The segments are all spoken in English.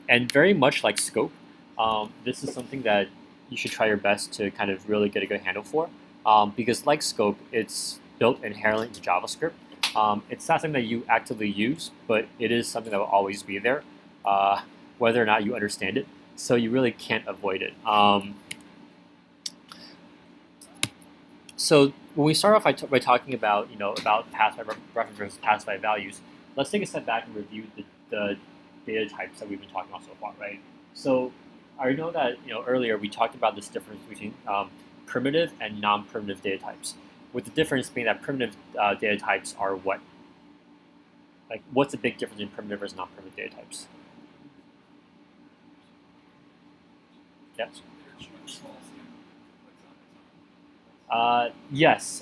And very much like scope, this is something that you should try your best to kind of really get a good handle for, because like scope, it's built inherently into JavaScript. It's not something that you actively use, but it is something that will always be there, uh, whether or not you understand it. So you really can't avoid it. So when we start off by talking about about pass by reference versus pass by values, let's take a step back and review the data types that we've been talking about so far, right? So I know that earlier we talked about this difference between primitive and non-primitive data types, with the difference being that primitive data types are what? Like, what's the big difference in primitive versus non-primitive data types? Yes. Yes.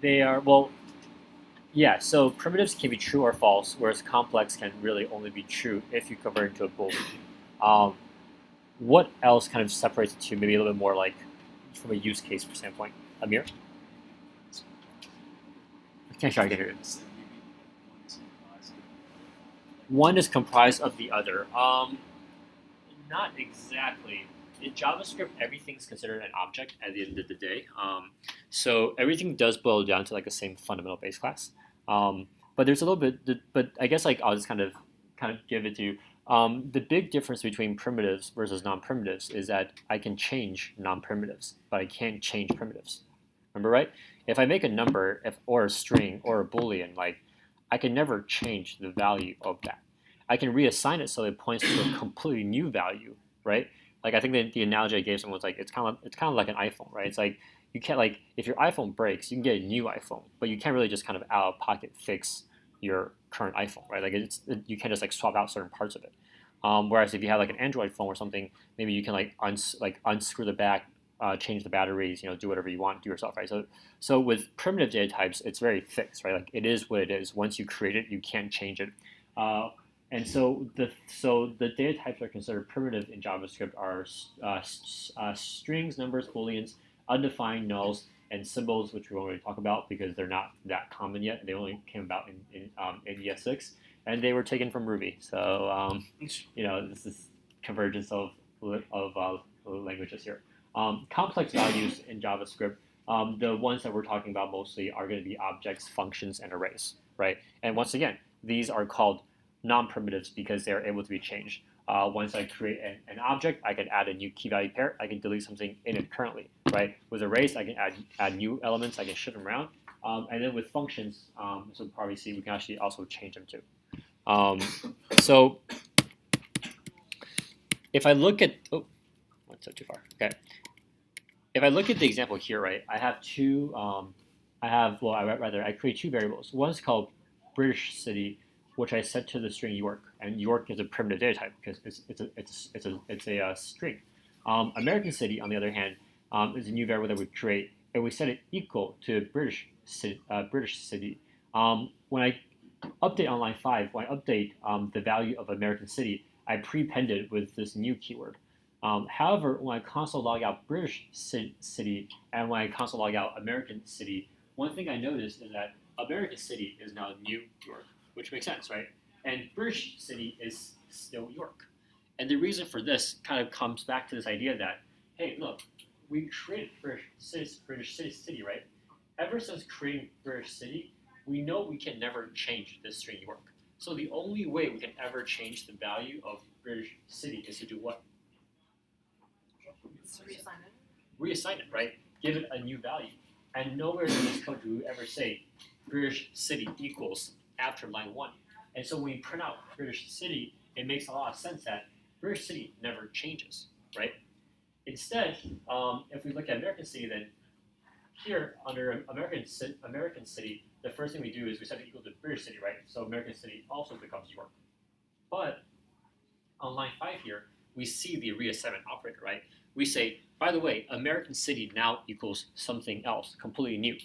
They are well. Yeah, so primitives can be true or false, whereas complex can really only be true if you convert it into a boolean. Um, what else kind of separates the two? Maybe a little bit more like from a use case standpoint. Amir, I can't sure I can hear you. One is comprised of the other. Not exactly. In JavaScript, everything's considered an object at the end of the day. So everything does boil down to like the same fundamental base class. But there's a little bit, but I guess like I'll just kind of give it to you. The big difference between primitives versus non-primitives is that I can change non-primitives, but I can't change primitives. Remember, right? If I make a number, or a string, or a boolean, like I can never change the value of that. I can reassign it so it points to a completely new value, right? Like I think the analogy I gave someone was like it's kind of like an iPhone, right? It's like you can't like if your iPhone breaks, you can get a new iPhone, but you can't really just kind of out of pocket fix your current iPhone, right? Like you can't just like swap out certain parts of it. Whereas if you have like an Android phone or something, maybe you can like unscrew the back, change the batteries, do whatever you want to yourself, right? So with primitive data types, it's very fixed, right? Like it is what it is. Once you create it, you can't change it. Uh, and so the data types are considered primitive in JavaScript are strings, numbers, booleans, undefined nulls, and symbols, which we won't really talk about because they're not that common yet. They only came about in ES6, and they were taken from Ruby. So this is convergence of languages here. Complex values in JavaScript, the ones that we're talking about mostly are going to be objects, functions, and arrays, right? And once again, these are called non-primitives because they're able to be changed. Once I create an object, I can add a new key value pair. I can delete something in it currently, right? With arrays, I can add new elements. I can shift them around. And then with functions, so probably see we can actually also change them too. So if I look at went so too far. Okay. If I look at the example here, right, I have two. I create two variables. One's called British city, which I set to the string York, and York is a primitive data type because it's a string. American city, on the other hand, is a new variable that we create, and we set it equal to British city. When I update on line 5, when I update the value of American city, I prepend it with this new keyword. However, when I console log out British city and when I console log out American city, one thing I noticed is that American city is now New York, which makes sense, right? And British city is still York. And the reason for this kind of comes back to this idea that, hey, look, we created British city, right? Ever since creating British city, we know we can never change this string York. So the only way we can ever change the value of British city is to do what? Reassign it, right? Give it a new value. And nowhere in this code do we ever say British city equals after line 1. And so when we print out British city, it makes a lot of sense that British city never changes, right? Instead, if we look at American city, then here under American city, the first thing we do is we set it equal to British city, right? So American city also becomes York. But on line 5 here, we see the reassignment operator, right? We say, by the way, American city now equals something else, completely new.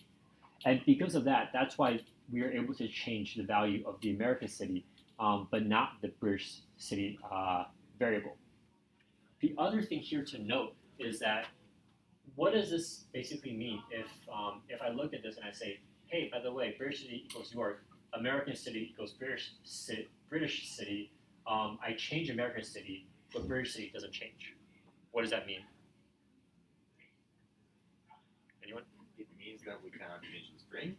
And because of that, that's why we are able to change the value of the American city, but not the British city variable. The other thing here to note is that what does this basically mean if I look at this and I say, hey, by the way, British city equals York, American city equals British city, I change American city, but British city doesn't change. What does that mean? Anyone? It means that we cannot change the string.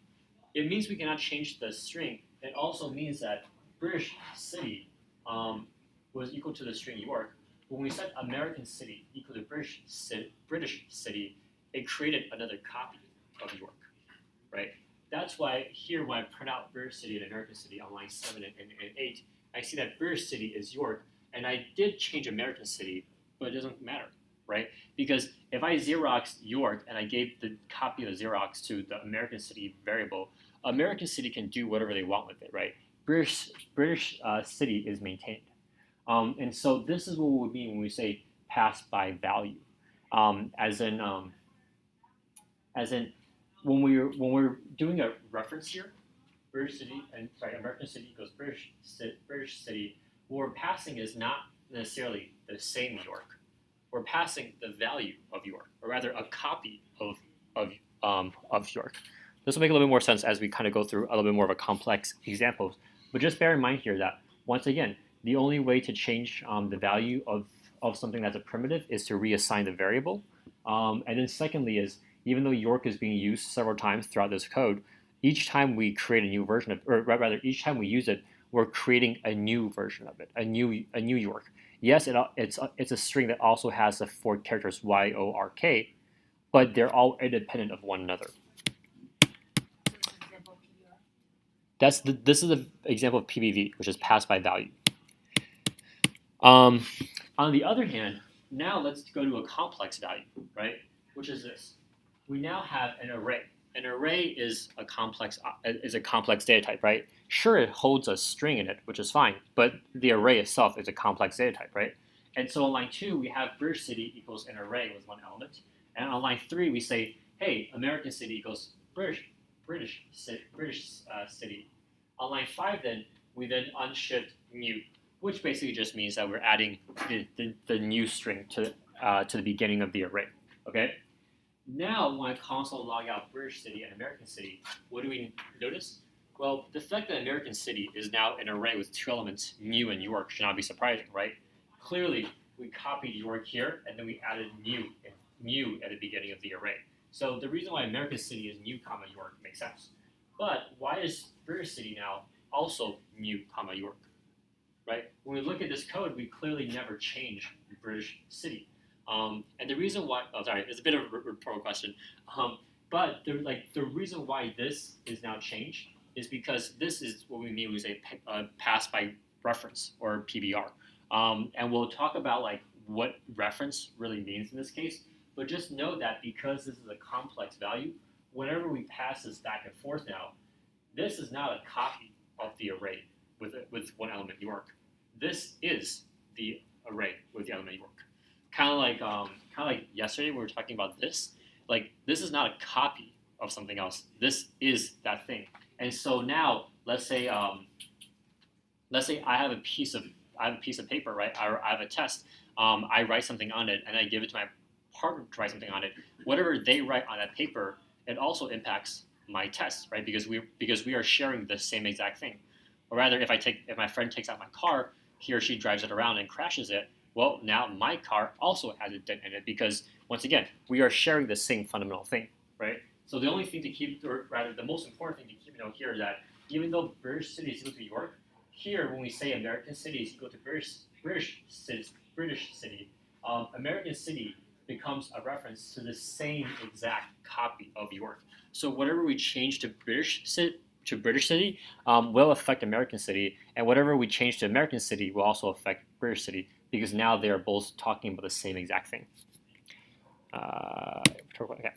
It means we cannot change the string. It also means that British city was equal to the string York. When we set American city equal to British city, it created another copy of York, right? That's why here when I print out British city and American city on line 7 and 8, I see that British city is York, and I did change American city, but it doesn't matter, right? Because if I Xeroxed York and I gave the copy of the Xerox to the American city variable, American city can do whatever they want with it, right? British city is maintained. And so this is what we mean when we say pass by value, as in when we're doing a reference here, British city and American city equals British city. What we're passing is not necessarily the same York. We're passing the value of York, or rather a copy of York. This will make a little bit more sense as we kind of go through a little bit more of a complex examples. But just bear in mind here that once again, the only way to change the value of something that's a primitive is to reassign the variable. And then secondly is, even though York is being used several times throughout this code, each time we create a new version of, or rather each time we use it, we're creating a new version of it, a new York. Yes, it's a string that also has the 4 characters YORK, but they're all independent of one another. This is an example of PBV, which is pass by value. On the other hand, now let's go to a complex value, right? Which is this. We now have an array. An array is a complex data type, right? Sure, it holds a string in it, which is fine, but the array itself is a complex data type, right? And so on line 2, we have British city equals an array with one element, and on line 3, we say, hey, American city equals British city. On line 5, then we unshift new, which basically just means that we're adding the new string to the beginning of the array. Okay. Now, when I console log out British city and American city, what do we notice? Well, the fact that American city is now an array with 2 elements, new and York, should not be surprising, right? Clearly, we copied York here, and then we added new at the beginning of the array. So the reason why American city is new, comma York makes sense. But why is British city now also new, comma York? Right? When we look at this code, we clearly never change British city. And the reason why, it's a bit of a rhetorical question, but the reason why this is now changed is because this is what we mean when we say pass by reference, or PBR. And we'll talk about what reference really means in this case, but just know that because this is a complex value, whenever we pass this back and forth now, this is not a copy of the array with one element York. This is the array with the element York. Kind of like yesterday we were talking about this. This is not a copy of something else. This is that thing. And so now let's say I have a piece of paper, right? I have a test. I write something on it, and I give it to my partner to write something on it. Whatever they write on that paper, it also impacts my test, right? Because we are sharing the same exact thing. Or rather, if my friend takes out my car, he or she drives it around and crashes it. Well, now my car also has a dent in it because, once again, we are sharing the same fundamental thing, right? So the only thing to keep, or rather the most important thing to keep note here is that even though British city is equal to York, here when we say American city is equal to British city, American city becomes a reference to the same exact copy of York. So whatever we change to British city will affect American city, and whatever we change to American city will also affect British city, because now they are both talking about the same exact thing. Okay.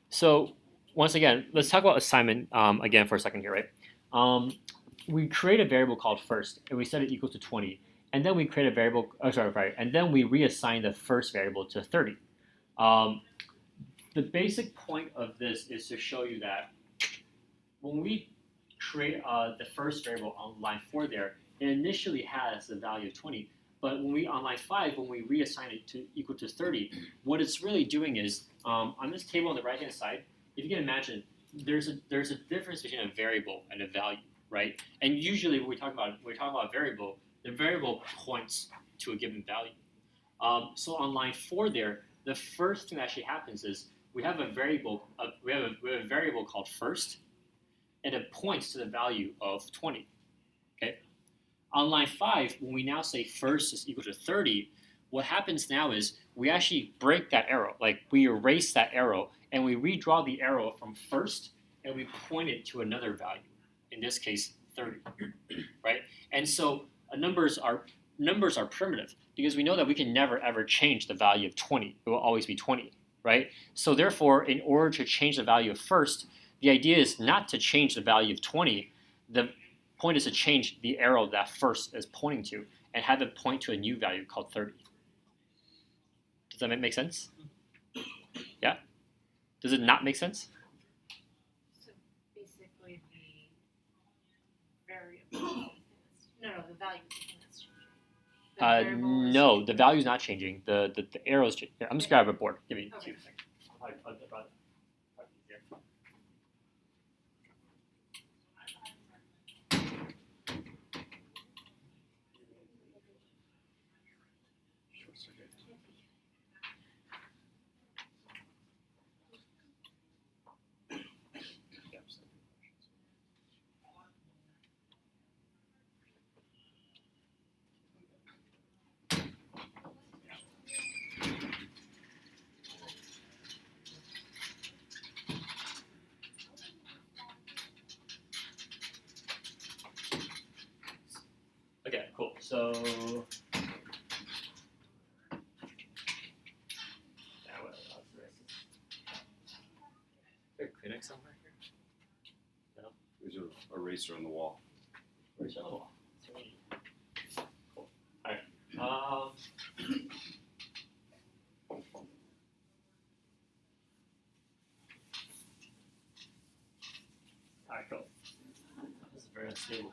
So once again, let's talk about assignment again for a second here, right? We create a variable called first, and we set it equal to 20, and then we create a variable. And then we reassign the first variable to 30. The basic point of this is to show you that when we create the first variable on line 4 there, it initially has the value of 20, but on line 5, when we reassign it to equal to 30, what it's really doing is, on this table on the right-hand side, if you can imagine, there's a difference between a variable and a value, right? And usually when we're talking about variable, the variable points to a given value. So on line 4 there, the first thing that actually happens is we have a variable. We have a variable called first, and it points to the value of 20. Okay. On line 5, when we now say first is equal to 30, what happens now is we actually break that arrow. Like we erase that arrow and we redraw the arrow from first and we point it to another value. In this case, 30. Right? And so numbers are primitive because we know that we can never ever change the value of 20. It will always be 20. Right? So therefore, in order to change the value of first, the idea is not to change the value of 20. The point is to change the arrow that first is pointing to and have it point to a new value called 30. Does that make sense? Yeah? Does it not make sense? So basically the variable, the value is changing. No, the value is not changing. The arrow is changing. Here, I'm just grab a board. Give me 2 seconds. I'll draw that. Okay, cool. So is there a Kleenex somewhere here? No? There's an eraser on the wall. Where's the other wall? Cool. Alright. Alright, cool. This is very unstable.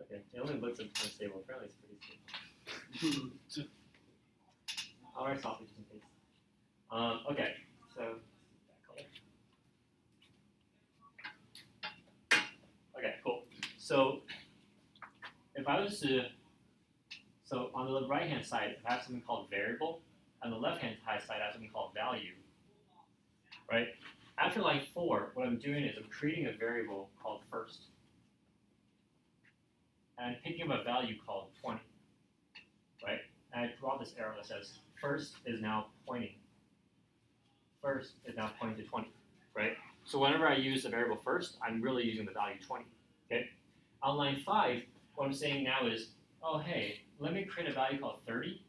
Okay, it only looks unstable. Apparently it's pretty stable. I'll write softly just in case. Okay, so that color. Okay, cool. So if I was to, so on the right hand side, I have something called variable. On the left hand side, I have something called value. Right? After line 4, what I'm doing is I'm creating a variable called first. And I'm picking up a value called 20. Right? And I draw this arrow that says first is now pointing. First is now pointing to 20. Right? So whenever I use the variable first, I'm really using the value 20. Okay? On line 5, what I'm saying now is, oh hey, let me create a value called 30.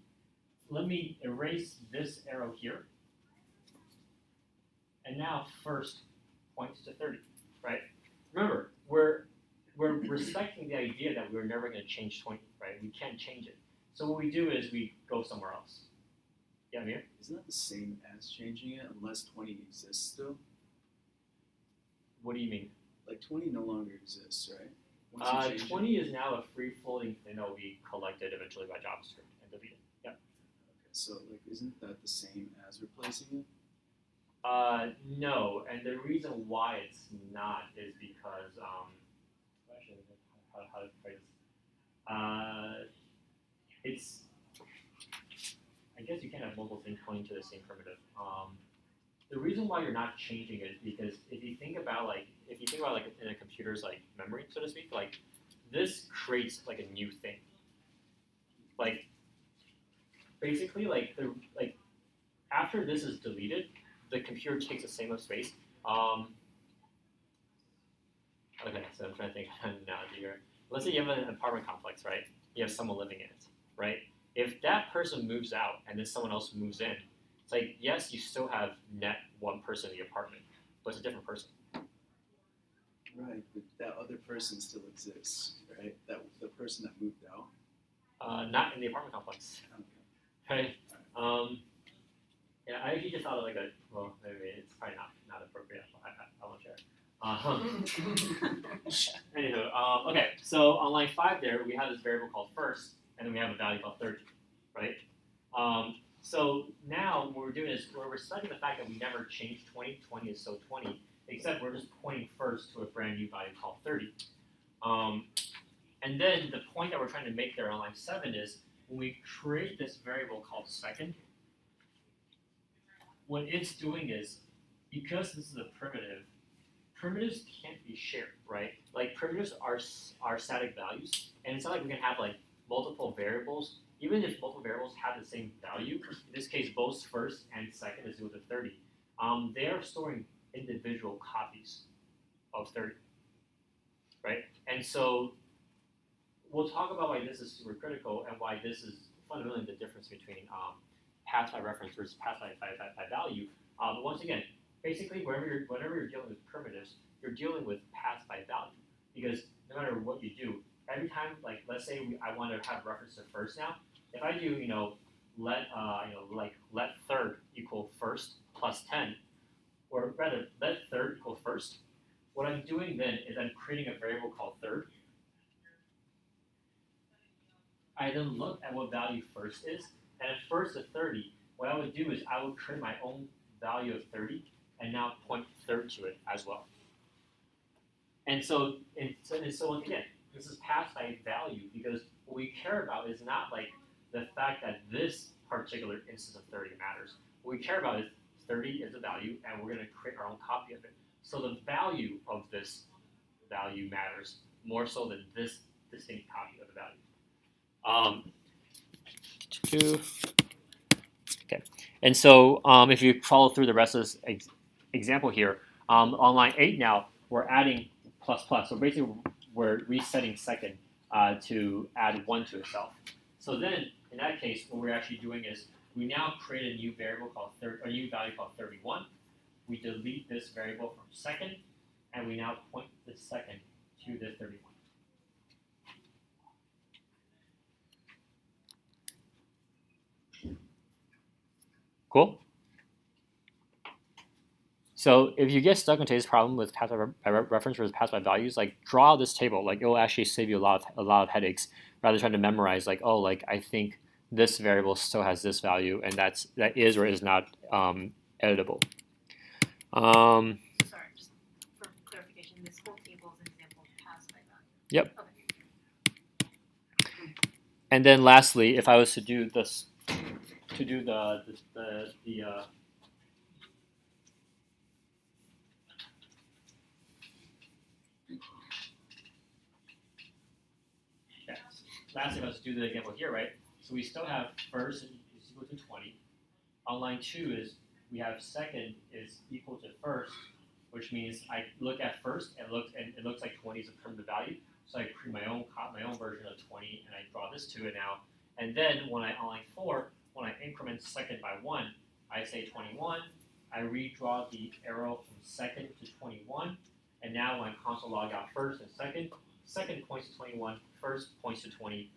Let me erase this arrow here. And now first points to 30, right? Remember, we're respecting the idea that we're never going to change 20, right? We can't change it. So what we do is we go somewhere else. Yeah, Amir? Isn't that the same as changing it unless 20 exists still? What do you mean? Like 20 no longer exists, right? Once you change 20 is now a free-floating thing that will be collected eventually by JavaScript and deleted. Yeah. Okay, so like isn't that the same as replacing it? No, and the reason why it's not is because actually, how to phrase this? It's, I guess you can't have multiple things pointing to the same primitive. The reason why you're not changing it is because if you think about like in a computer's like memory, so to speak, like this creates like a new thing. Like basically after this is deleted, the computer takes the same amount of space. Okay, so I'm trying to think of an analogy here. Let's say you have an apartment complex, right? You have someone living in it, right? If that person moves out and then someone else moves in, it's like, yes, you still have net one person in the apartment, but it's a different person. Right, but that other person still exists, right? That the person that moved out. Not in the apartment complex, Okay. right? Yeah, I actually just thought of like maybe it's probably not appropriate. I won't share. Anywho, okay, so on line 5 there, we have this variable called first, and then we have a value called 30, right? So now what we're doing is we're studying the fact that we never changed 20. 20 is still 20, except we're just pointing first to a brand new value called 30. And then the point that we're trying to make there on line 7 is when we create this variable called second, what it's doing is, because this is a primitive, primitives can't be shared, right? Like primitives are static values, and it's not like we can have like multiple variables. Even if multiple variables have the same value, in this case, both first and second is equal to 30. They are storing individual copies of 30, right? And so we'll talk about why this is super critical and why this is fundamentally the difference between path by reference versus path by value. But once again, basically, whenever you're dealing with primitives, you're dealing with path by value, because no matter what you do, every time, like let's say I want to have reference to first now, if I do let third equal first plus 10, or rather let third equal first, what I'm doing then is I'm creating a variable called third. I then look at what value first is, and if first is 30, what I would do is I would create my own value of 30 and now point third to it as well. And so once again, this is passed by value, because what we care about is not like the fact that this particular instance of 30 matters. What we care about is 30 is a value, and we're going to create our own copy of it. So the value of this value matters more so than this distinct copy of the value. Okay, and so if you follow through the rest of this example here, on line 8 now, we're adding plus plus. So basically, we're resetting second to add 1 to itself. So then, in that case, what we're actually doing is we now create a new variable called a new value called 31. We delete this variable from second, and we now point the second to the 31. Cool. So if you get stuck in today's problem with path by reference versus path by values, like draw out this table. Like it will actually save you a lot of headaches rather than trying to memorize. Like, oh, like I think this variable still has this value, and that is or is not editable. Sorry, just for clarification, this whole table is an example of path by value. Yep. Okay. And then lastly, if I was to do this, lastly, let's do the example here, right? So we still have first is equal to 20. On line 2 is we have second is equal to first, which means I look at first and it looks like 20 is a primitive value. So I create my own version of 20 and I draw this to it now. And then on line 4, when I increment second by 1, I say 21. I redraw the arrow from second to 21. And now when I console log out first and second points to 21, first points to 20,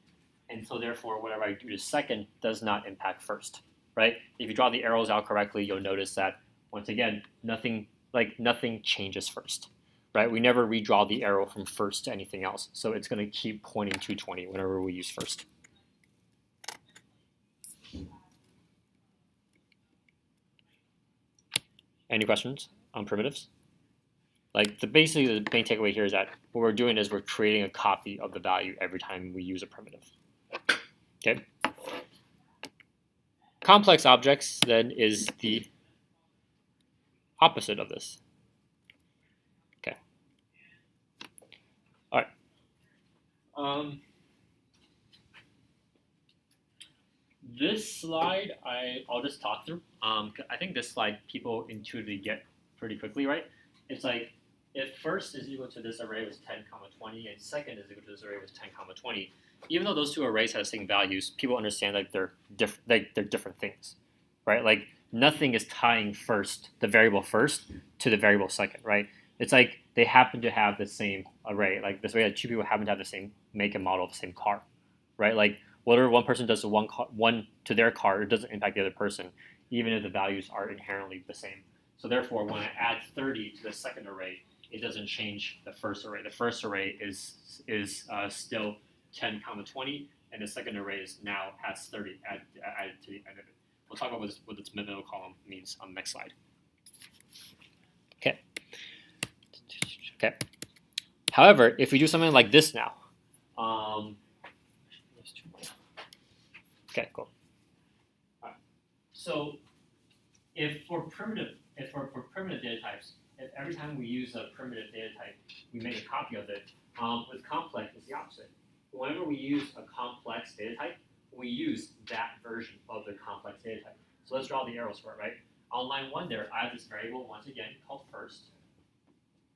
and so therefore whatever I do to second does not impact first, right? If you draw the arrows out correctly, you'll notice that once again nothing changes first, right? We never redraw the arrow from first to anything else, so it's going to keep pointing to 20 whenever we use first. Any questions on primitives? Like basically the main takeaway here is that what we're doing is we're creating a copy of the value every time we use a primitive. Okay. Complex objects then is the opposite of this. Okay. All right. This slide I'll just talk through. I think this slide people intuitively get pretty quickly, right? It's like if first is equal to this array with 10, 20, and second is equal to this array with 10, 20, even though those two arrays have the same values, people understand that they're different things, right? Like nothing is tying the variable first to the variable second, right? It's like they happen to have the same array, like this way that two people happen to have the same make and model of the same car, right? Like whatever one person does to one to their car, it doesn't impact the other person, even if the values are inherently the same. So therefore, when I add 30 to the second array, it doesn't change the first array. The first array is still 10, 20, and the second array now has 30 added to the end of it. We'll talk about what this middle column means on the next slide. Okay. Okay. However, if we do something like this now, okay, cool. All right. So if for primitive data types, if every time we use a primitive data type, we make a copy of it, with complex, it's the opposite. Whenever we use a complex data type, we use that version of the complex data type. So let's draw the arrows for it, right? On line 1 there, I have this variable, once again, called first.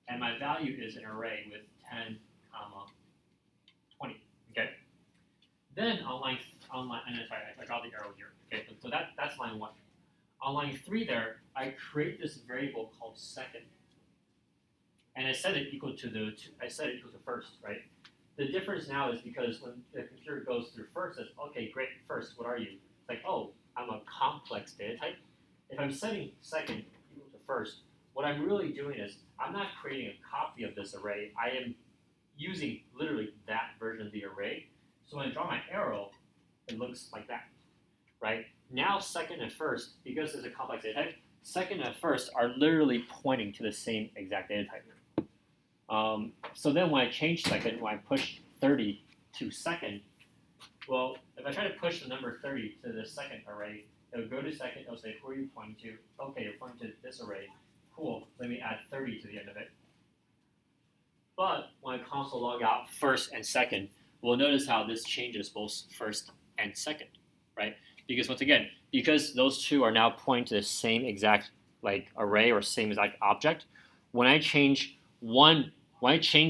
And my value is an array with 10, 20, okay? Then I draw the arrow here, okay? So that's line 1. On line 3 there, I create this variable called second. And I set it equal to first, right? The difference now is because when the computer goes through first, it says, okay, great, first, what are you? It's like, oh, I'm a complex data type. If I'm setting second equal to first, what I'm really doing is I'm not creating a copy of this array. I am using literally that version of the array. So when I draw my arrow, it looks like that, right? Now second and first, because it's a complex data type, second and first are literally pointing to the same exact data type. So then when I change second, when I push 30 to second, well, if I try to push the number 30 to the second array, it'll go to second, it'll say, who are you pointing to? Okay, you're pointing to this array. Cool, let me add 30 to the end of it. But when I console log out first and second, we'll notice how this changes both first and second, right? Because once again, because those two are now pointing to the same exact array or same exact object, when I change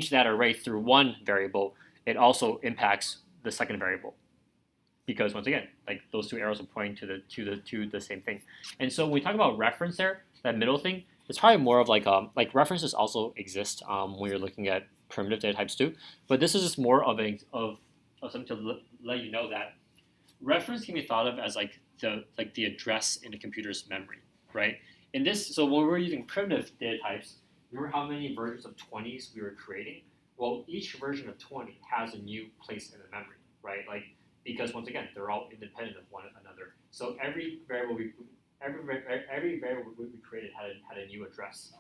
that array through one variable, it also impacts the second variable. Because once again, those two arrows are pointing to the same thing. And so when we talk about reference there, that middle thing, it's probably more of references also exist when you're looking at primitive data types too. But this is just more of something to let you know that reference can be thought of as the address in the computer's memory, right? In this, so when we're using primitive data types, remember how many versions of 20s we were creating? Well, each version of 20 has a new place in the memory, right? Because once again, they're all independent of one another. So every variable we created had a new address.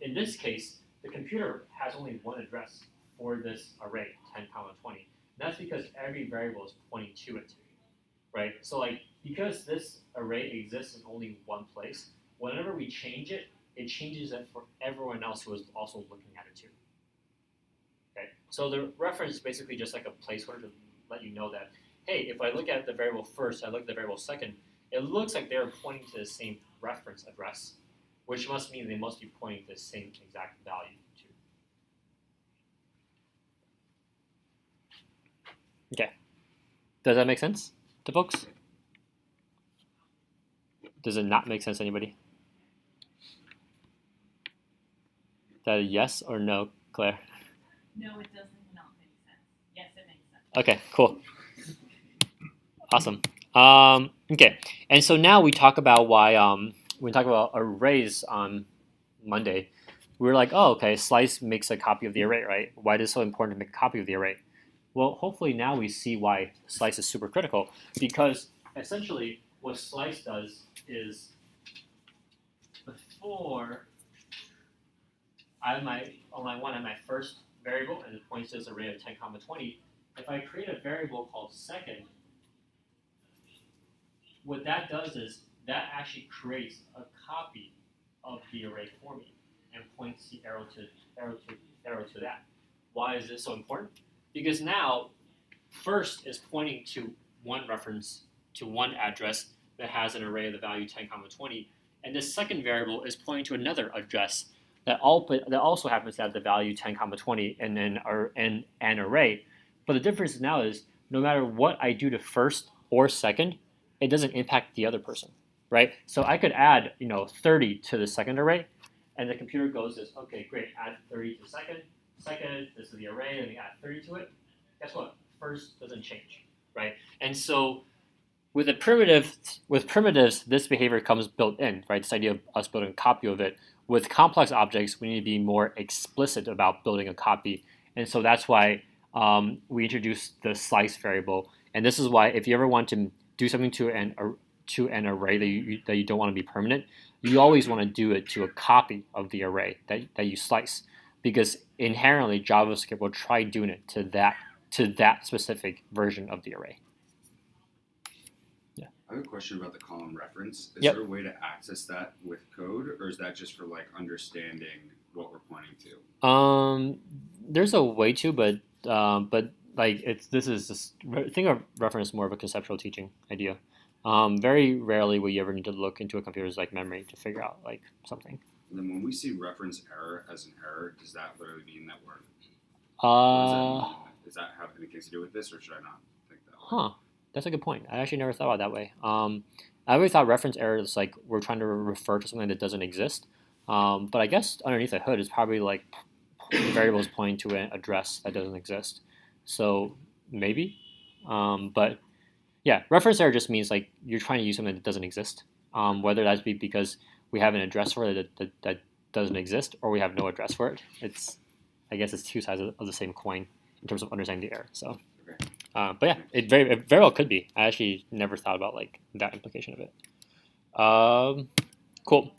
In this case, the computer has only one address for this array, 10, 20. And that's because every variable is pointing to it, right? So because this array exists in only one place, whenever we change it, it changes it for everyone else who is also looking at it too. Okay, so the reference is basically just like a placeholder to let you know that, hey, if I look at the variable first, I look at the variable second, it looks like they're pointing to the same reference address, which must mean they must be pointing to the same exact value too. Okay, does that make sense to folks? Does it not make sense to anybody? Is that a yes or no, Claire? No, it doesn't not make sense. Yes, it makes sense. Okay, cool. Awesome. Okay, and so now we talk about why when we talk about arrays on Monday, we were like, oh, okay, slice makes a copy of the array, right? Why is it so important to make a copy of the array? Well, hopefully now we see why slice is super critical, because essentially what slice does is before on line 1 I have my first variable and it points to this array of 10, 20. If I create a variable called second, what that does is that actually creates a copy of the array for me and points the arrow to that. Why is this so important? Because now first is pointing to one reference to one address that has an array of the value 10, 20, and the second variable is pointing to another address that also happens to have the value 10, 20 and an array. But the difference now is no matter what I do to first or second, it doesn't impact the other person, right? So I could add 30 to the second array, and the computer goes this, okay, great, add 30 to second, this is the array, and we add 30 to it. Guess what? First doesn't change, right? And so with primitives, this behavior comes built in, right? This idea of us building a copy of it. With complex objects, we need to be more explicit about building a copy, and so that's why we introduced the slice variable. And this is why if you ever want to do something to to an array that you don't want to be permanent, you always want to do it to a copy of the array that you slice, because inherently JavaScript will try doing it to that specific version of the array. I have a question about the column reference. Is Yep. there a way to access that with code, or is that just for like understanding what we're pointing to? There's a way to, but like think of reference more of a conceptual teaching idea. Very rarely will you ever need to look into a computer's like memory to figure out like something. And then when we see reference error as an error, does that literally mean that we're? Does that have anything to do with this, or should I not think that way? Huh. That's a good point. I actually never thought about it that way. I always thought reference error is like we're trying to refer to something that doesn't exist. But I guess underneath the hood is probably like variables pointing to an address that doesn't exist. So maybe. But yeah, reference error just means like you're trying to use something that doesn't exist. Whether that be because we have an address for it that doesn't exist, or we have no address for it. I guess it's two sides of the same coin in terms of understanding the error. So. Okay. But yeah, it very well could be. I actually never thought about like that implication of it. Cool.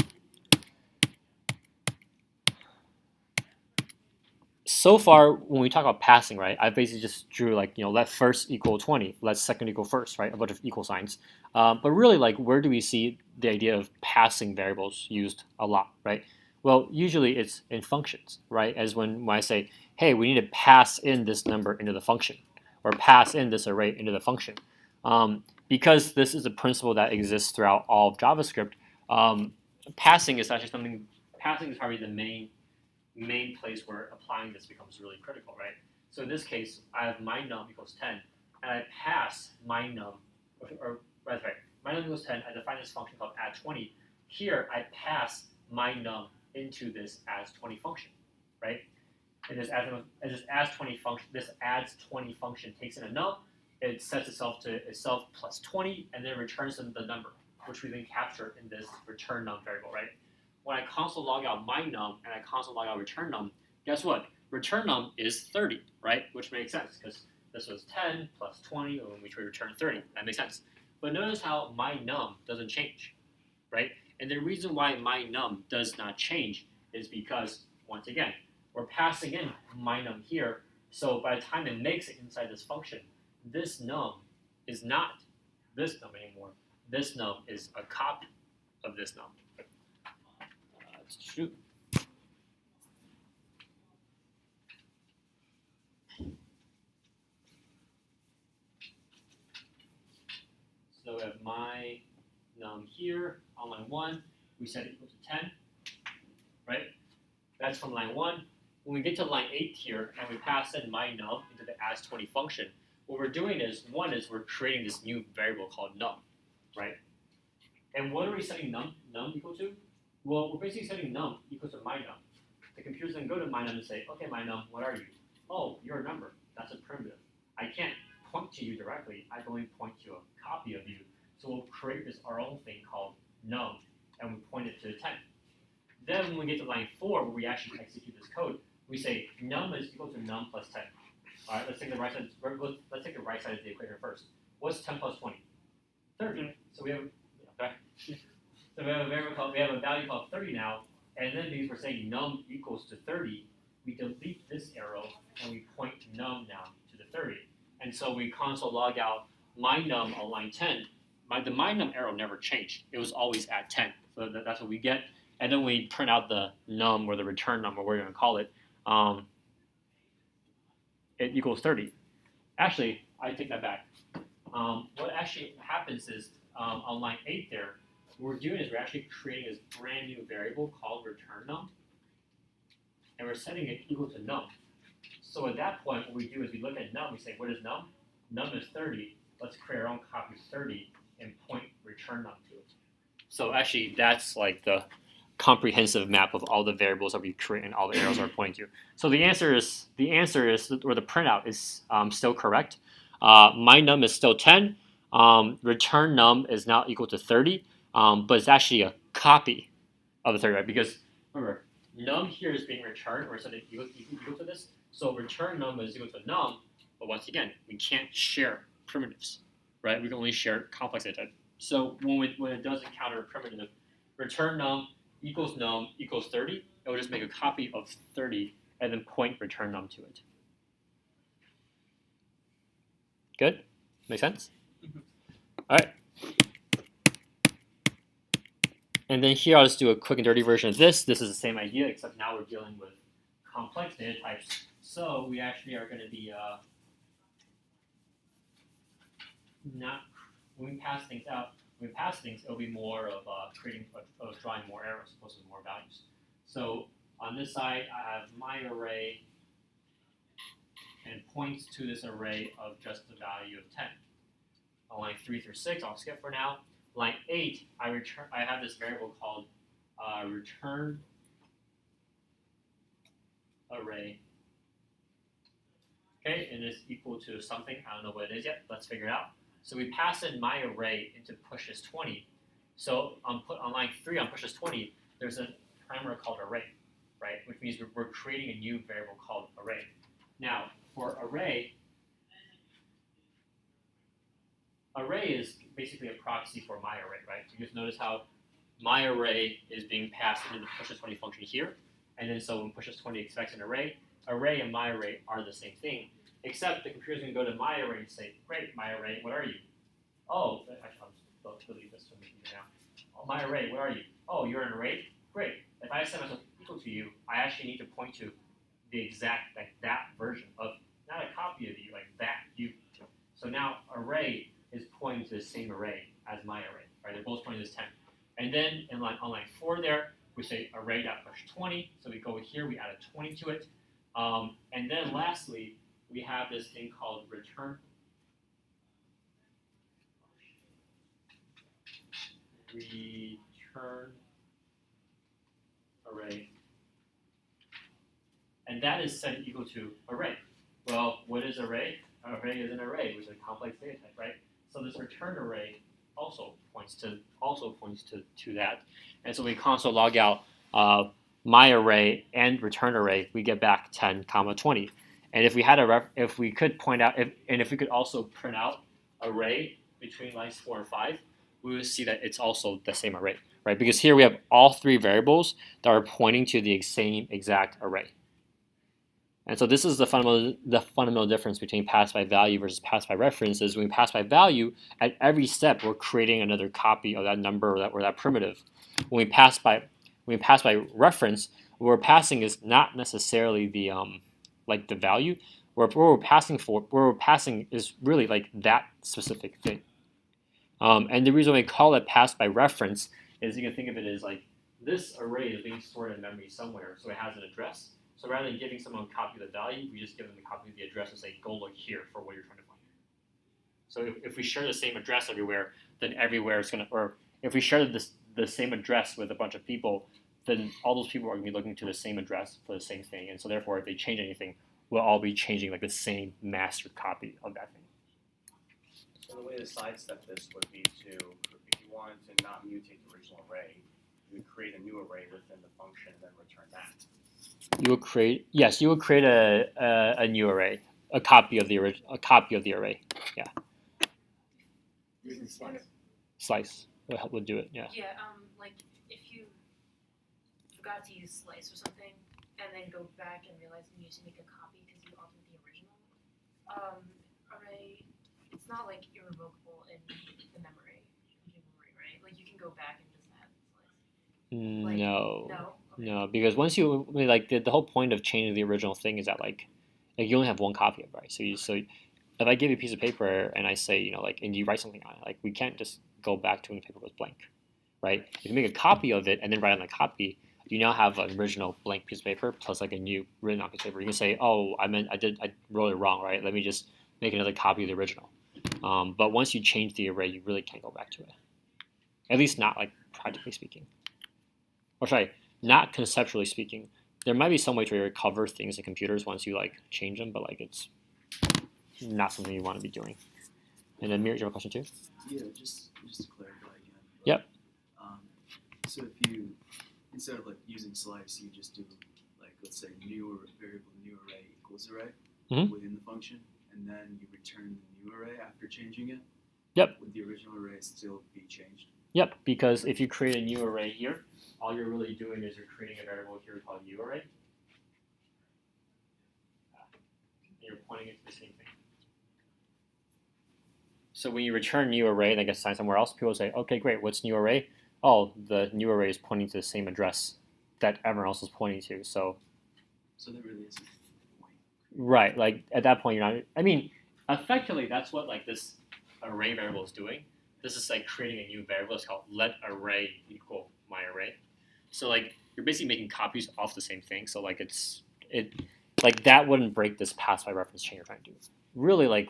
So far, when we talk about passing, right, I basically just drew like let first equal 20, let second equal first, right, a bunch of equal signs. But really, like, where do we see the idea of passing variables used a lot, right? Well, usually it's in functions, right? As when I say, hey, we need to pass in this number into the function, or pass in this array into the function. Because this is a principle that exists throughout all of JavaScript, passing is actually something. Passing is probably the main place where applying this becomes really critical, right? So in this case, I have my num equals 10, and I pass my num, my num equals 10. I define this function called add 20. Here, I pass my num into this adds20 function, right? And this adds 20 function, this adds 20 function takes in a num, it sets itself to itself plus 20, and then returns them the number, which we then capture in this return num variable, right? When I console log out my num and I console log out return num, guess what? Return num is 30, right? Which makes sense because this was 10 plus 20, and which we return 30. That makes sense. But notice how my num doesn't change, right? And the reason why my num does not change is because, once again, we're passing in my num here, so by the time it makes it inside this function, this num is not this num anymore. This num is a copy of this num. Let's shoot. So we have my num here on line 1. We set it equal to 10, right? That's from line 1. When we get to line 8 here and we pass in my num into the adds20 function, what we're doing is, one is we're creating this new variable called num, right? And what are we setting num equal to? Well, we're basically setting num equal to my num. The computer's going to go to my num and say, okay, my num, what are you? Oh, you're a number. That's a primitive. I can't point to you directly. I can only point to a copy of you. So we'll create our own thing called num, and we point it to 10. Then when we get to line 4, where we actually execute this code, we say num is equal to num plus 10. All right, let's take the right side. Let's take the right side of the equation first. What's 10 plus 20? 30. So we have So we have a value called 30 now, and then because we're saying num equals to 30, we delete this arrow and we point num now to the 30. And so we console log out my num on line 10. The my num arrow never changed. It was always at 10. So that's what we get. And then we print out the num, or the return num, or whatever you're going to call it. It equals 30. Actually, I take that back. What actually happens is on line 8 there, what we're doing is we're actually creating this brand new variable called return num, and we're setting it equal to num. So at that point, what we do is we look at num, we say, what is num? Num is 30. Let's create our own copy of 30 and point return num to it. So actually, that's like the comprehensive map of all the variables that we create and all the arrows are pointing to. So the answer is, or the printout is still correct. My num is still 10. Return num is now equal to 30, but it's actually a copy of the 30, right? Because remember, num here is being returned, or something equal to this. So return num is equal to num, but once again, we can't share primitives, right? We can only share complex data So when it does encounter a primitive, return num equals 30, it will just make a copy of 30 and then point return num to it. Good? Make sense? All right. And then here I'll just do a quick and dirty version of this. This is the same idea, except now we're dealing with complex data types. So we actually are going to be not when we pass things out. When we pass things, it'll be more of drawing more arrows as opposed to more values. So on this side, I have my array and points to this array of just the value of 10. On line 3 through 6, I'll skip for now. Line 8, I have this variable called return array. Okay, and it's equal to something. I don't know what it is yet. Let's figure it out. So we pass in my array into pushes 20. So on line 3 on pushes 20, there's a parameter called array, right? Which means we're creating a new variable called array. Now, for array is basically a proxy for my array, right? So you just notice how my array is being passed into the pushes 20 function here. And then so when pushes 20 expects an array and my array are the same thing, except the computer's going to go to my array and say, great, my array, what are you? Oh, actually, I'll delete this from the computer now. Oh, my array, what are you? Oh, you're an array? Great. If I set myself equal to you, I actually need to point to the exact, like that version of, not a copy of you, like that you. So now array is pointing to the same array as my array, right? They're both pointing to this 10. And then on line 4 there, we say array.push20. So we go here, we add a 20 to it. And then lastly, we have this thing called return array. And that is set equal to array. Well, what is array? Array is an array, which is a complex data type, right? So this return array also points to that. And so we console log out my array and return array, we get back 10, 20. And if we had if we could point out, if we could also print out array between lines 4 and 5, we would see that it's also the same array, right? Because here we have all 3 variables that are pointing to the same exact array. And so this is the fundamental difference between pass by value versus pass by reference. Is when we pass by value, at every step we're creating another copy of that number or that primitive. When we pass by reference, what we're passing is not necessarily the like the value. What we're passing is really like that specific thing. And the reason we call it pass by reference is you can think of it as like this array is being stored in memory somewhere, so it has an address. So rather than giving someone a copy of the value, we just give them a copy of the address and say, go look here for what you're trying to find. So if we share the same address everywhere, then everywhere is going to, or if we share the same address with a bunch of people, then all those people are going to be looking to the same address for the same thing. And so therefore, if they change anything, we'll all be changing like the same master copy of that thing. So the way to sidestep this would be to, if you wanted to not mutate the original array, you would create a new array within the function and then return that. You would create a new array, a copy of the array. Yeah. Using Slice would do it. Yeah. Yeah. Like if you forgot to use slice or something, and then go back and realize you need to make a copy because you altered the original array. It's not like irrevocable in the memory, right? Like you can go back and just add slice. Like, no. No. Okay. No, because once you like the whole point of changing the original thing is that like you only have one copy of it, right? So if I give you a piece of paper and I say and you write something on it, like we can't just go back to when the paper was blank, right? If you make a copy of it and then write on the copy, you now have an original blank piece of paper plus like a new written on piece of paper. You can say, oh, I wrote it wrong, right? Let me just make another copy of the original. But once you change the array, you really can't go back to it. At least not like practically speaking. Or sorry, not conceptually speaking. There might be some way to recover things in computers once you like change them, but like it's not something you want to be doing. And then Mir, you have a question too? Yeah, just to clarify again. Yep. So if you, instead of like using slice, you just do like, let's say new array equals array Mhm. within the function, and then you return the new array after changing it. Yep. Would the original array still be changed? Yep, because if you create a new array here, all you're really doing is you're creating a variable here called uArray. And you're pointing it to the same thing. So when you return new array and it gets assigned somewhere else, people say, okay, great, what's new array? Oh, the new array is pointing to the same address that everyone else is pointing to. So there really isn't a point. right, like at that point, you're not. I mean, effectively, that's what like this array variable is doing. This is like creating a new variable. It's called let array equal my array. So like you're basically making copies of the same thing. So like like that wouldn't break this pass by reference chain you're trying to do. Really, like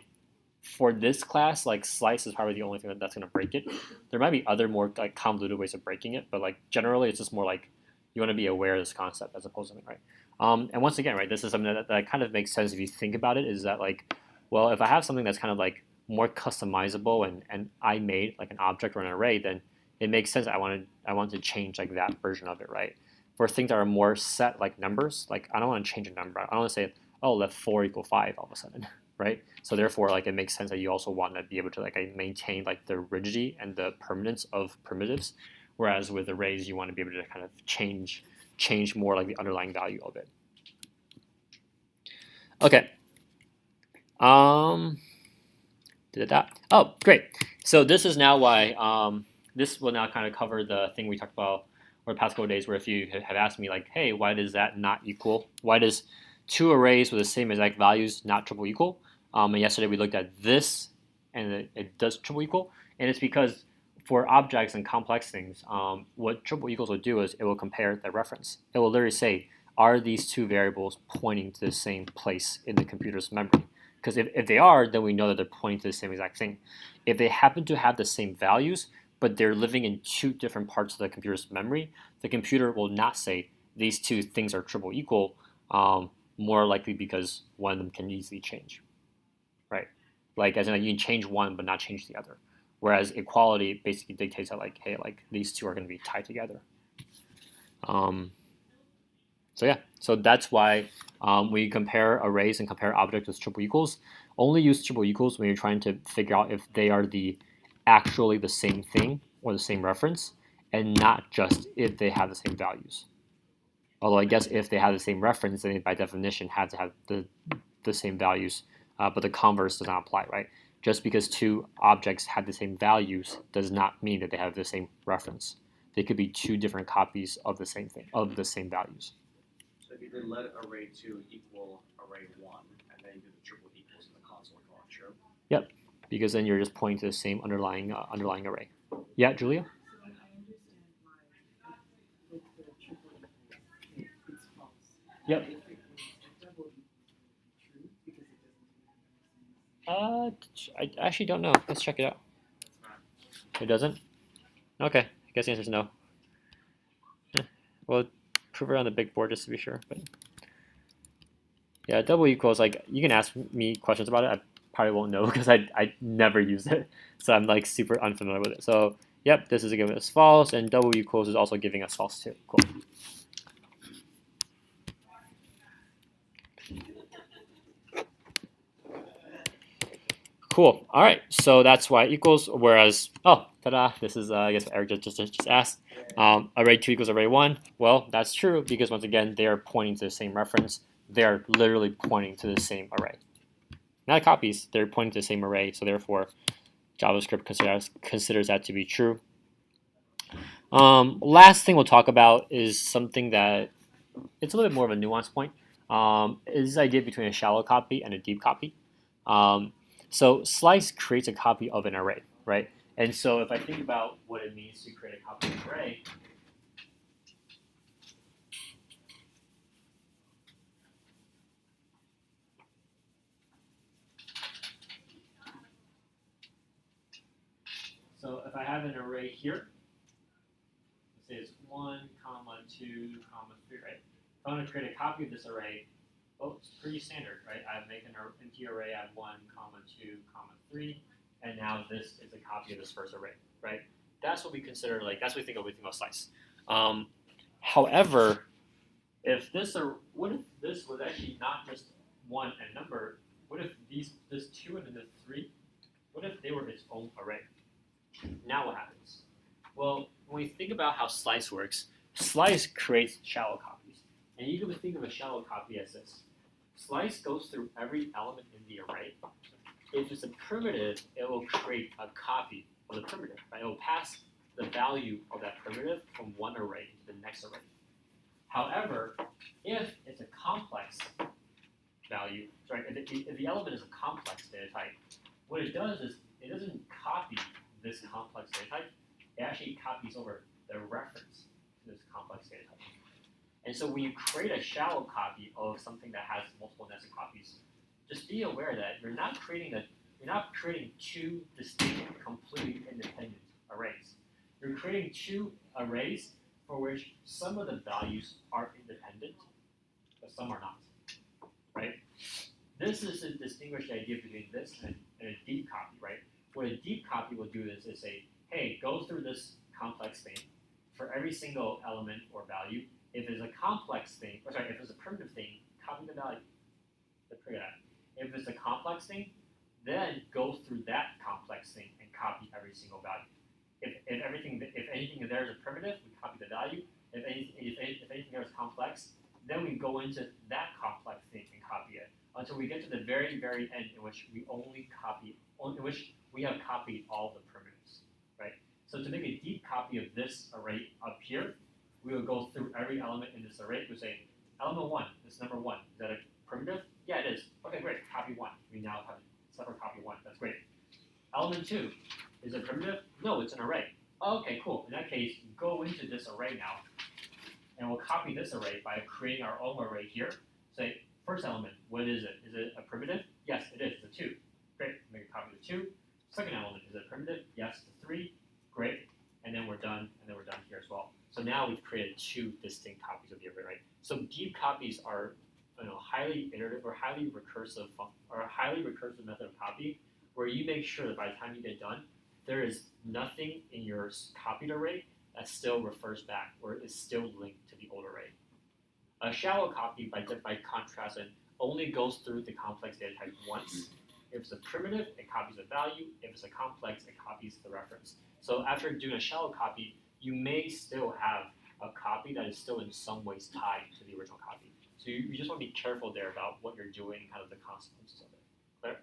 for this class, like slice is probably the only thing that's going to break it. There might be other more like convoluted ways of breaking it, but like generally, it's just more like you want to be aware of this concept as opposed to something, right? And once again, right, this is something that kind of makes sense if you think about it. Is that like, well, if I have something that's kind of like more customizable and I made like an object or an array, then it makes sense. I want to change like that version of it, right? For things that are more set like numbers, like I don't want to change a number. I don't want to say, oh, let 4 equal 5 all of a sudden, right? So therefore, like it makes sense that you also want to be able to like maintain like the rigidity and the permanence of primitives, whereas with arrays you want to be able to kind of change more like the underlying value of it. Okay. Did that? Oh, great. So this is now why this will now kind of cover the thing we talked about over the past couple of days, where if you have asked me like, hey, why does that not equal? Why does two arrays with the same exact values not triple equal? And yesterday we looked at this, and it does triple equal, and it's because for objects and complex things, what triple equals will do is it will compare the reference. It will literally say, are these two variables pointing to the same place in the computer's memory? Because if they are, then we know that they're pointing to the same exact thing. If they happen to have the same values, but they're living in two different parts of the computer's memory, the computer will not say these two things are triple equal, more likely because one of them can easily change, right? Like as in like you can change one but not change the other. Whereas equality basically dictates that like, hey, like these two are going to be tied together. So yeah, so that's why we compare arrays and compare objects with triple equals. Only use triple equals when you're trying to figure out if they are actually the same thing or the same reference, and not just if they have the same values. Although I guess if they have the same reference, then they by definition have to have the same values, but the converse does not apply, right? Just because two objects have the same values does not mean that they have the same reference. They could be two different copies of the same thing, of the same values. So if you did let array 2 equal array 1, and then you do the triple equals in the console, call it true? Yep, because then you're just pointing to the same underlying array. Yeah, Julia? So I understand why with the triple equal, it's false. Yep. If it was a double equal, it would be true because it doesn't do I actually don't know. Let's check it out. It doesn't? Okay, I guess the answer is no. Well, prove it on the big board just to be sure. But yeah, double equals, like you can ask me questions about it. I probably won't know because I never used it, so I'm like super unfamiliar with it. So yep, this is giving us false, and double equals is also giving us false too. Cool. Cool. All right. So that's why equals. Whereas, oh, ta-da! This is I guess what Eric just asked. Array 2 equals array 1. Well, that's true because once again they are pointing to the same reference. They are literally pointing to the same array. Not copies. They're pointing to the same array. So therefore, JavaScript considers that to be true. Last thing we'll talk about is something that it's a little bit more of a nuanced point. Is this idea between a shallow copy and a deep copy. So slice creates a copy of an array, right? And so if I think about what it means to create a copy of an array, so if I have an array here, let's say it's 1, 2, 3, right? If I want to create a copy of this array, well, it's pretty standard, right? I make an empty array at 1, 2, 3, and now this is a copy of this first array, right? That's what we consider, like, that's what we think of when we think about slice. However, if this, or what if this was actually not just 1 and number? What if this 2 and then the 3 What if they were its own array? Now what happens? Well, when we think about how slice works, slice creates shallow copies. And you can think of a shallow copy as this. Slice goes through every element in the array. If it's a primitive, it will create a copy of the primitive. Right? It will pass the value of that primitive from one array to the next array. However, if it's a complex value, if the element is a complex data type, what it does is it doesn't copy this complex data type, it actually copies over the reference to this complex data type. And so when you create a shallow copy of something that has multiple nested copies, just be aware that you're not creating two distinct, completely independent arrays. You're creating two arrays for which some of the values are independent, but some are not. Right? This is to distinguish the idea between this and a deep copy, right? What a deep copy will do is say, hey, go through this complex thing for every single element or value. If it's a complex thing, if it's a primitive thing, copy the value. If it's a complex thing, then go through that complex thing and copy every single value. If anything there is a primitive, we copy the value. If anything there is complex, then we go into that complex thing and copy it until we get to the very, very end in which we have copied all the primitives, right? So to make a deep copy of this array up here, we will go through every element in this array. We say, element 1, this number 1, is that a primitive? Yeah, it is. Okay, great, copy 1. We now have a separate copy 1, that's great. Element 2, is it primitive? No, it's an array. Okay, cool. In that case, go into this array now, and we'll copy this array by creating our own array here. Say, first element, what is it? Is it a primitive? Yes, it is. It's a 2. Great. Make a copy of the 2. Second element, is it primitive? Yes, it's a 3. Great. And then we're done. And then we're done here as well. So now we've created 2 distinct copies of the array. So deep copies are highly iterative or highly recursive method of copy, where you make sure that by the time you get done, there is nothing in your copied array that still refers back or is still linked to the old array. A shallow copy, by contrast, only goes through the complex data type once. If it's a primitive, it copies the value. If it's a complex, it copies the reference. So after doing a shallow copy, you may still have a copy that is still in some ways tied to the original copy. So you just want to be careful there about what you're doing and kind of the consequences of it. Claire?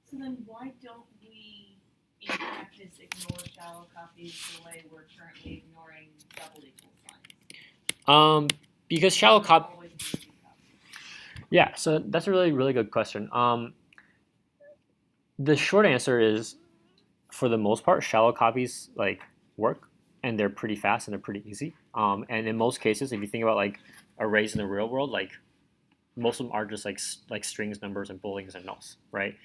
So then why don't we, in practice, ignore shallow copies the way we're currently ignoring double equal signs? Because shallow copy. Always do deep copies. Yeah, so that's a really, really good question. The short answer is, for the most part, shallow copies work, and they're pretty fast and they're pretty easy. And in most cases, if you think about arrays in the real world, most of them are just like strings, numbers, and booleans and nulls, right?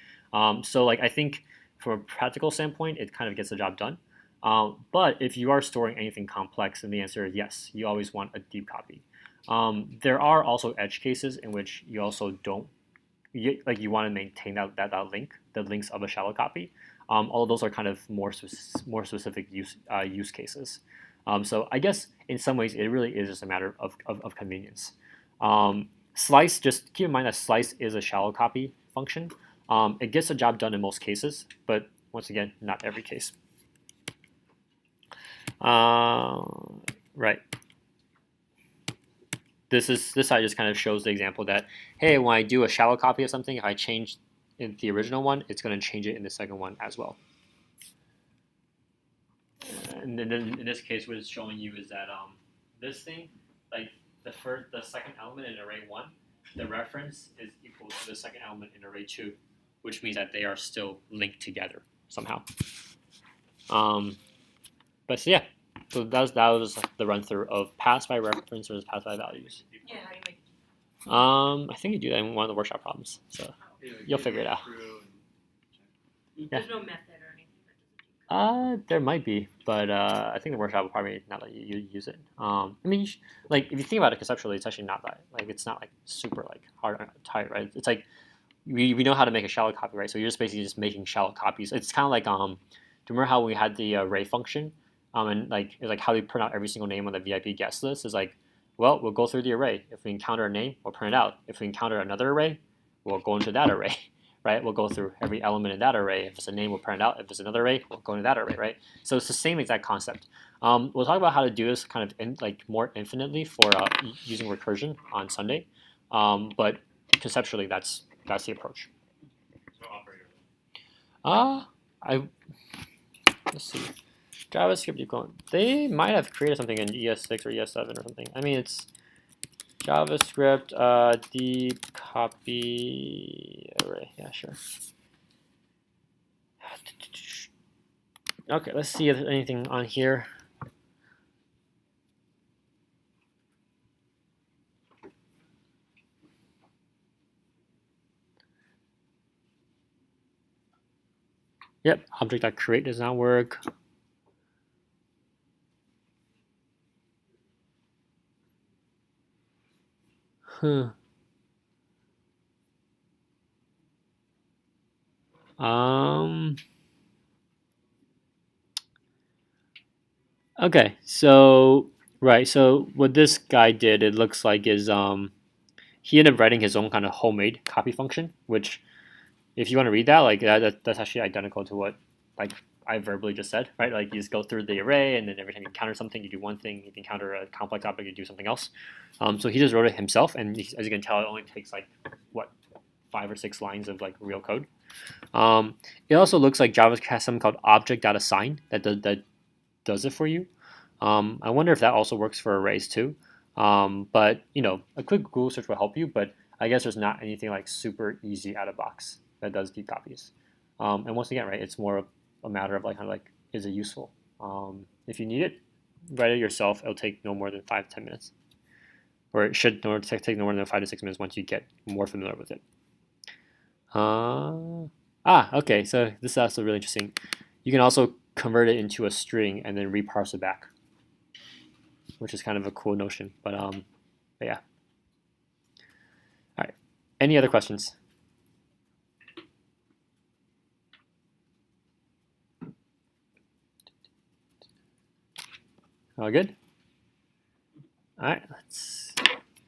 So I think from a practical standpoint, it kind of gets the job done. But if you are storing anything complex, then the answer is yes. You always want a deep copy. There are also edge cases in which you also don't you want to maintain that link, the links of a shallow copy. All of those are kind of more specific use cases. So I guess in some ways it really is just a matter of convenience. Slice, just keep in mind that slice is a shallow copy function. It gets the job done in most cases, but once again, not every case. Right. This side just kind of shows the example that, hey, when I do a shallow copy of something, if I change in the original one, it's going to change it in the second one as well. And then in this case, what it's showing you is that this thing, the second element in array 1, the reference is equal to the second element in array 2, which means that they are still linked together somehow. But so yeah, so that was the run through of pass by reference versus pass by values. Yeah, how do you make it? I think you do that in one of the workshop problems, so you'll figure it out. There's no method or anything that does it. There might be, but I think the workshop will probably not let you use it. I mean, if you think about it conceptually, it's actually not that it's not super hard or tight, right? It's we know how to make a shallow copy, right? So you're just basically just making shallow copies. It's kind of do you remember how we had the array function? And it's how we print out every single name on the VIP guest list is well, we'll go through the array. If we encounter a name, we'll print it out. If we encounter another array, we'll go into that array, right, we'll go through every element in that array. If it's a name, we'll print it out. If it's another array, we'll go into that array, right? So it's the same exact concept. We'll talk about how to do this kind of more infinitely for using recursion on Sunday, but conceptually, that's the approach. So operator. Let's see. JavaScript equivalent. They might have created something in ES6 or ES7 or something. I mean, it's JavaScript deep copy array. Yeah, sure. Okay, let's see if there's anything on here. Yep, object.create does not work. Huh. Okay, so right, so what this guy did, it looks like, is he ended up writing his own kind of homemade copy function, which, if you want to read that, like that's actually identical to what like I verbally just said, right? Like you just go through the array, and then every time you encounter something, you do one thing. If you encounter a complex object, you do something else. So he just wrote it himself, and as you can tell, it only takes like what 5 or 6 lines of like real code. It also looks like JavaScript has something called object.assign that does it for you. I wonder if that also works for arrays too. But you know, a quick Google search will help you. But I guess there's not anything like super easy out of box that does deep copies. And once again, right, it's more of a matter of like kind of like, is it useful? If you need it, write it yourself. It'll take no more than 5 to 10 minutes, or it should take no more than 5 to 6 minutes once you get more familiar with it. Okay, so this is also really interesting. You can also convert it into a string and then reparse it back, which is kind of a cool notion. But yeah. All right. Any other questions? All good? All right, let's